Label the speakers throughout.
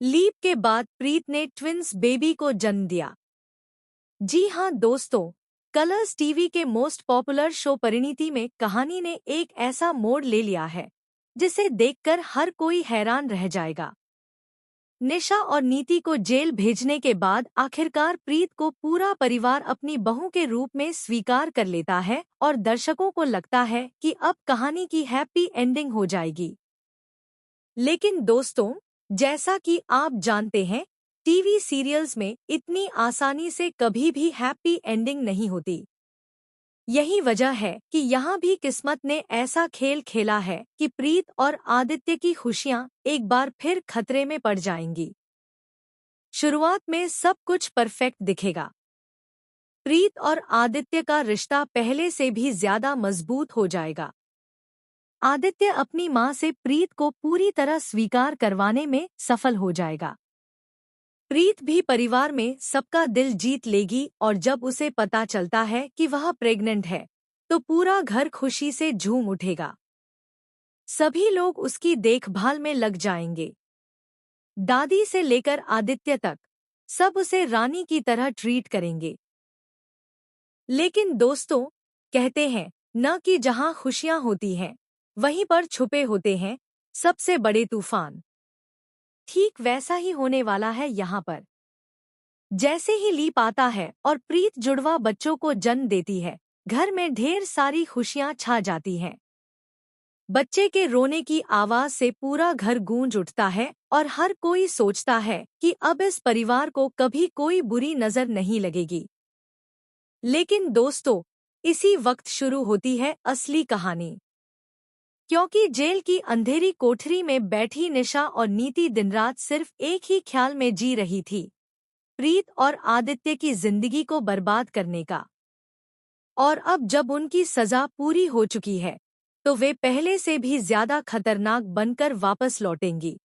Speaker 1: Leap के बाद प्रीत ने ट्विंस बेबी को जन्म दिया। जी हाँ दोस्तों, कलर्स टीवी के मोस्ट पॉपुलर शो परिणीति में कहानी ने एक ऐसा मोड़ ले लिया है जिसे देखकर हर कोई हैरान रह जाएगा। निशा और नीति को जेल भेजने के बाद आखिरकार प्रीत को पूरा परिवार अपनी बहू के रूप में स्वीकार कर लेता है और दर्शकों को लगता है कि अब कहानी की हैप्पी एंडिंग हो जाएगी। लेकिन दोस्तों, जैसा कि आप जानते हैं, टीवी सीरियल्स में इतनी आसानी से कभी भी हैप्पी एंडिंग नहीं होती। यही वजह है कि यहाँ भी किस्मत ने ऐसा खेल खेला है कि प्रीत और आदित्य की खुशियाँ एक बार फिर खतरे में पड़ जाएंगी। शुरुआत में सब कुछ परफेक्ट दिखेगा। प्रीत और आदित्य का रिश्ता पहले से भी ज्यादा मजबूत हो जाएगा। आदित्य अपनी मां से प्रीत को पूरी तरह स्वीकार करवाने में सफल हो जाएगा। प्रीत भी परिवार में सबका दिल जीत लेगी और जब उसे पता चलता है कि वह प्रेग्नेंट है, तो पूरा घर खुशी से झूम उठेगा। सभी लोग उसकी देखभाल में लग जाएंगे। दादी से लेकर आदित्य तक सब उसे रानी की तरह ट्रीट करेंगे। लेकिन दोस्तों, कहते हैं न कि जहां खुशियां होती हैं, वहीं पर छुपे होते हैं सबसे बड़े तूफान। ठीक वैसा ही होने वाला है यहाँ पर। जैसे ही लीप आता है और प्रीत जुड़वा बच्चों को जन्म देती है, घर में ढेर सारी खुशियां छा जाती हैं। बच्चे के रोने की आवाज से पूरा घर गूंज उठता है और हर कोई सोचता है कि अब इस परिवार को कभी कोई बुरी नजर नहीं लगेगी। लेकिन दोस्तों, इसी वक्त शुरू होती है असली कहानी। क्योंकि जेल की अंधेरी कोठरी में बैठी निशा और नीति दिनरात सिर्फ एक ही ख्याल में जी रही थी, प्रीत और आदित्य की जिंदगी को बर्बाद करने का। और अब जब उनकी सजा पूरी हो चुकी है, तो वे पहले से भी ज्यादा खतरनाक बनकर वापस लौटेंगी।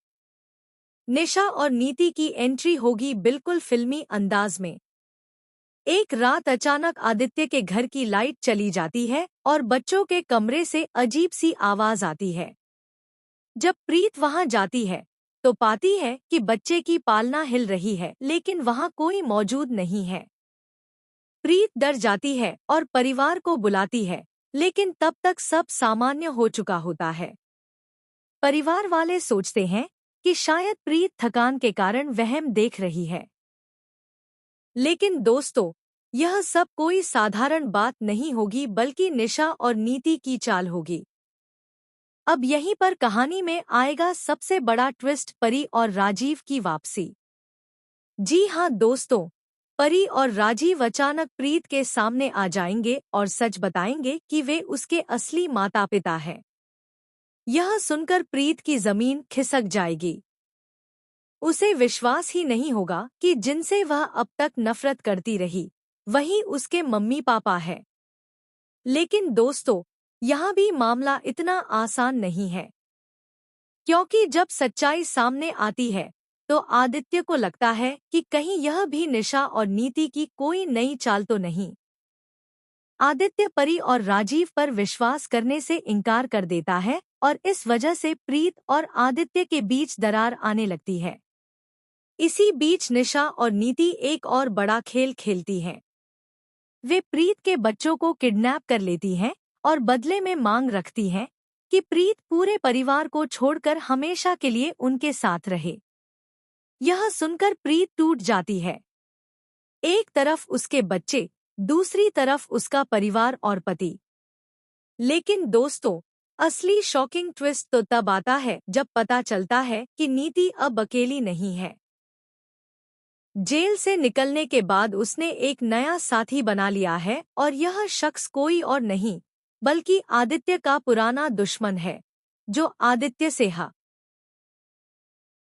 Speaker 1: निशा और नीति की एंट्री होगी बिल्कुल फिल्मी अंदाज में। एक रात अचानक आदित्य के घर की लाइट चली जाती है और बच्चों के कमरे से अजीब सी आवाज आती है। जब प्रीत वहां जाती है, तो पाती है कि बच्चे की पालना हिल रही है, लेकिन वहां कोई मौजूद नहीं है। प्रीत डर जाती है और परिवार को बुलाती है, लेकिन तब तक सब सामान्य हो चुका होता है। परिवार वाले सोचते हैं कि शायद प्रीत थकान के कारण वहम देख रही है। लेकिन दोस्तों, यह सब कोई साधारण बात नहीं होगी, बल्कि निशा और नीति की चाल होगी। अब यहीं पर कहानी में आएगा सबसे बड़ा ट्विस्ट, परी और राजीव की वापसी। जी हाँ दोस्तों, परी और राजीव अचानक प्रीत के सामने आ जाएंगे और सच बताएंगे कि वे उसके असली माता पिता हैं। यह सुनकर प्रीत की जमीन खिसक जाएगी। उसे विश्वास ही नहीं होगा कि जिनसे वह अब तक नफरत करती रही, वही उसके मम्मी पापा है। लेकिन दोस्तों, यहाँ भी मामला इतना आसान नहीं है। क्योंकि जब सच्चाई सामने आती है, तो आदित्य को लगता है कि कहीं यह भी निशा और नीति की कोई नई चाल तो नहीं। आदित्य परी और राजीव पर विश्वास करने से इनकार कर देता है और इस वजह से प्रीत और आदित्य के बीच दरार आने लगती है। इसी बीच निशा और नीति एक और बड़ा खेल खेलती हैं। वे प्रीत के बच्चों को किडनैप कर लेती हैं और बदले में मांग रखती हैं कि प्रीत पूरे परिवार को छोड़कर हमेशा के लिए उनके साथ रहे। यह सुनकर प्रीत टूट जाती है। एक तरफ उसके बच्चे, दूसरी तरफ उसका परिवार और पति। लेकिन दोस्तों, असली शॉकिंग ट्विस्ट तो तब आता है जब पता चलता है कि नीति अब अकेली नहीं है। जेल से निकलने के बाद उसने एक नया साथी बना लिया है और यह शख्स कोई और नहीं, बल्कि आदित्य का पुराना दुश्मन है, जो आदित्य सेहा।